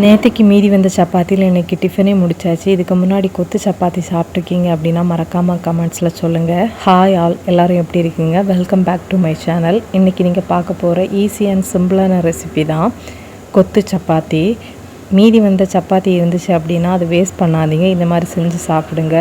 நேற்றுக்கு மீதி வந்த சப்பாத்தியில் இன்றைக்கி டிஃபனே முடிச்சாச்சு. இதுக்கு முன்னாடி கொத்து சப்பாத்தி சாப்பிட்ருக்கீங்க அப்படின்னா மறக்காமல் கமெண்ட்ஸில் சொல்லுங்கள். ஹாய் ஆல், எல்லோரும் எப்படி இருக்கீங்க? Welcome back to my channel. இன்றைக்கி நீங்கள் பார்க்க போகிற ஈஸி அண்ட் சிம்பிளான ரெசிபி தான் கொத்து சப்பாத்தி. மீதி வந்த சப்பாத்தி இருந்துச்சு அப்படின்னா அது வேஸ்ட் பண்ணாதீங்க, இந்த மாதிரி செஞ்சு சாப்பிடுங்க.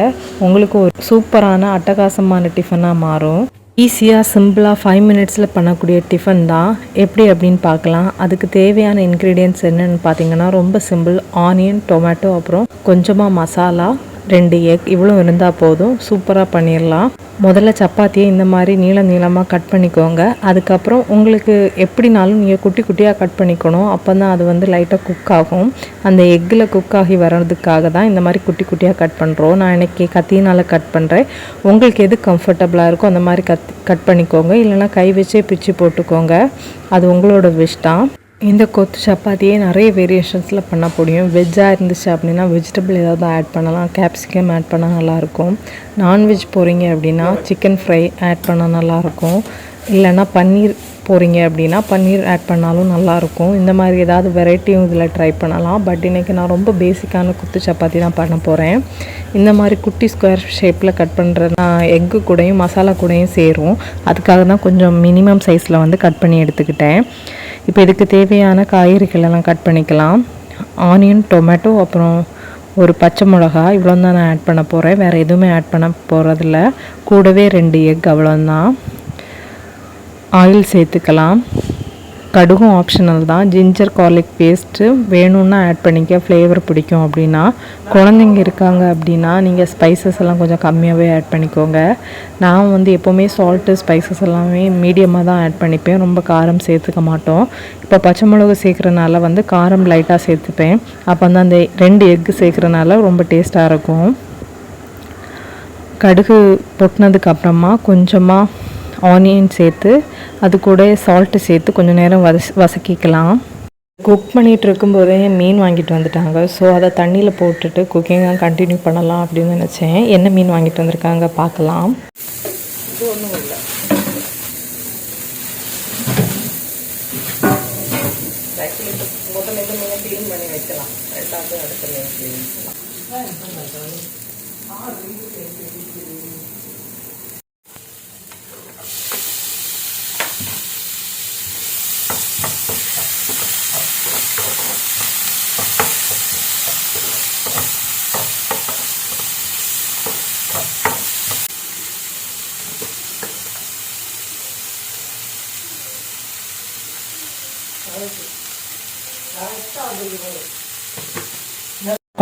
உங்களுக்கு ஒரு சூப்பரான அட்டகாசமான டிஃபனாக மாறும். ஈஸியாக சிம்பிளாக 5 மினிட்ஸில் பண்ணக்கூடிய டிஃபன் தான். எப்படி அப்படின்னு பார்க்கலாம். அதுக்கு தேவையான இன்க்ரீடியன்ட்ஸ் என்னென்னு பார்த்தீங்கன்னா ரொம்ப சிம்பிள். ஆனியன், டொமேட்டோ, அப்புறம் கொஞ்சமாக மசாலா, 2 எக், இவ்வளோ இருந்தால் போதும். சூப்பராக பண்ணிடலாம். முதல்ல சப்பாத்தியை இந்த மாதிரி நீளமாக கட் பண்ணிக்கோங்க. அதுக்கப்புறம் உங்களுக்கு எப்படினாலும் நீங்கள் குட்டி குட்டியாக கட் பண்ணிக்கணும். அப்போ தான் அது லைட்டாக குக் ஆகும். அந்த எக்கில் குக் ஆகி வர்றதுக்காக தான் இந்த மாதிரி குட்டி குட்டியாக கட் பண்ணுறோம். நான் இன்றைக்கி கத்தியினால் கட் பண்ணுறேன். உங்களுக்கு எது கம்ஃபர்டபுளாக இருக்கோ அந்த மாதிரி கட் பண்ணிக்கோங்க. இல்லைனா கை வச்சே பிச்சு போட்டுக்கோங்க. அது உங்களோட விஷ் தான். இந்த கொத்து சப்பாத்தியே நிறைய வேரியேஷன்ஸில் பண்ண முடியும். வெஜ்ஜாக இருந்துச்சு அப்படின்னா வெஜிடபிள் ஏதாவது ஆட் பண்ணலாம். கேப்சிகம் ஆட் பண்ணால் நல்லாயிருக்கும். நான்வெஜ் போகிறீங்க அப்படின்னா சிக்கன் ஃப்ரை ஆட் பண்ணால் நல்லாயிருக்கும். இல்லைன்னா பன்னீர் போகிறீங்க அப்படின்னா பன்னீர் ஆட் பண்ணாலும் நல்லாயிருக்கும். இந்த மாதிரி ஏதாவது வெரைட்டியும் இதில் ட்ரை பண்ணலாம். பட் இன்றைக்கி நான் ரொம்ப பேசிக்கான கொத்து சப்பாத்தி தான் பண்ண போகிறேன். இந்த மாதிரி குட்டி ஸ்கொயர் ஷேப்பில் கட் பண்ணுற நான் எக்கு கூடயும் மசாலா கூடயும் சேரும். அதுக்காக தான் கொஞ்சம் மினிமம் சைஸில் கட் பண்ணி எடுத்துக்கிட்டேன். இப்போ இதுக்கு தேவையான காய்கறிகள் எல்லாம் கட் பண்ணிக்கலாம். ஆனியன், டொமேட்டோ, அப்புறம் ஒரு பச்சை மிளகா, இவ்வளோ தான் நான் ஆட் பண்ண போகிறேன். வேறு எதுவுமே ஆட் பண்ண போகிறதில்ல. கூடவே 2 எக், அவ்வளோதான். ஆயில் சேர்த்துக்கலாம். கடுகும் ஆப்ஷனல் தான். ஜிஞ்சர் கார்லிக் பேஸ்ட்டு வேணும்னா ஆட் பண்ணிக்க, ஃப்ளேவர் பிடிக்கும் அப்படின்னா. குழந்தைங்க இருக்காங்க அப்படின்னா நீங்கள் ஸ்பைசஸ் எல்லாம் கொஞ்சம் கம்மியாகவே ஆட் பண்ணிக்கோங்க. நான் எப்போவுமே சால்ட்டு ஸ்பைசஸ் எல்லாமே மீடியமாக தான் ஆட் பண்ணிப்பேன். ரொம்ப காரம் சேர்த்துக்க மாட்டோம். இப்போ பச்சை மிளகு சேர்க்குறனால காரம் லைட்டாக சேர்த்துப்பேன். அப்போ அந்த 2 எக்கு சேர்க்குறனால ரொம்ப டேஸ்ட்டாக இருக்கும். கடுகு பொட்டினதுக்கப்புறமா கொஞ்சமாக ஆனியன் சேர்த்து அது கூட சால்ட்டு சேர்த்து கொஞ்சம் நேரம் வதக்கிக்கலாம். குக் பண்ணிகிட்டு இருக்கும்போதே மீன் வாங்கிட்டு வந்துட்டாங்க. ஸோ அதை தண்ணியில் போட்டுட்டு குக்கிங்காக கண்டினியூ பண்ணலாம் அப்படின்னு நினச்சேன். என்ன மீன் வாங்கிட்டு வந்திருக்காங்க பார்க்கலாம். இது ஒன்றும் இல்லை, முதல்ல மீனை க்ளீன் பண்ணி வைக்கலாம். ரெண்டாவது அடுத்த மீன் க்ளீன் பண்ணலாம்.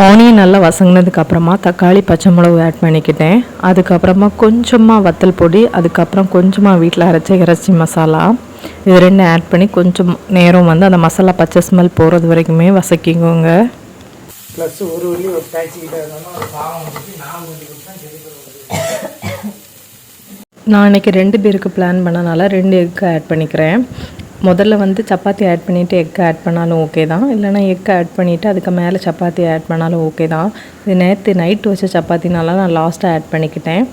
ஆனியன் நல்லா வசங்கினதுக்கு அப்புறமா தக்காளி, பச்சை மிளகு ஆட் பண்ணிக்கிட்டேன். அதுக்கப்புறமா கொஞ்சமாக வத்தல் பொடி, அதுக்கப்புறம் கொஞ்சமாக வீட்டில் அரைச்ச இறைச்சி மசாலா, இது 2 ஆட் பண்ணி கொஞ்சம் நேரம் அந்த மசாலா பச்சை ஸ்மெல் போகிறது வரைக்குமே வசக்கிக்கோங்க. ப்ளஸ் ஒரு உள்ளி ஒரு நான் இன்றைக்கி 2 பேருக்கு பிளான் பண்ணனால 2 எக் ஆட் பண்ணிக்கிறேன். முதல்ல சப்பாத்தி ஆட் பண்ணிவிட்டு எக் ஆட் பண்ணாலும் ஓகே தான். இல்லைனா எக் ஆட் பண்ணிவிட்டு அதுக்கு மேலே சப்பாத்தி ஆட் பண்ணாலும் ஓகே தான். இது நேற்று நைட்டு வச்ச சப்பாத்தினால நான் லாஸ்ட்டாக ஆட் பண்ணிக்கிட்டேன்.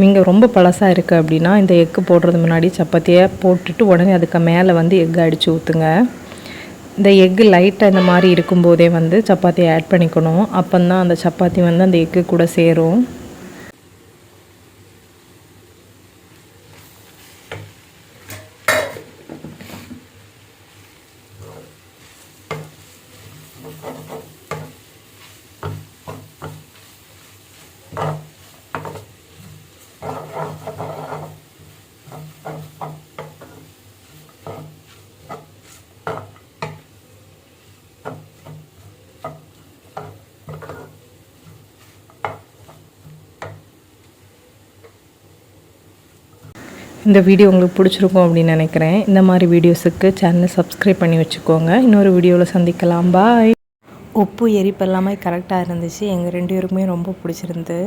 நீங்கள் ரொம்ப பழசாக இருக்குது அப்படின்னா இந்த எக்கு போடுறது முன்னாடி சப்பாத்தியை போட்டுட்டு உடனே அதுக்கு மேலே எக் அடித்து ஊற்றுங்க. இந்த எக்கு லைட்டாக இந்த மாதிரி இருக்கும்போதே சப்பாத்தியை ஆட் பண்ணிக்கணும். அப்போ தான் அந்த சப்பாத்தி அந்த எக்கு கூட சேரும். இந்த வீடியோ உங்களுக்கு பிடிச்சிருக்கும் அப்படின்னு நினைக்கிறேன். இந்த மாதிரி வீடியோஸுக்கு சேனலை சப்ஸ்கிரைப் பண்ணி வச்சுக்கோங்க. இன்னொரு வீடியோவில் சந்திக்கலாம். பாய். உப்பு எரிப்பு எல்லாமே கரெக்டாக இருந்துச்சு. எங்கள் 2 பேருக்குமே ரொம்ப பிடிச்சிருந்து.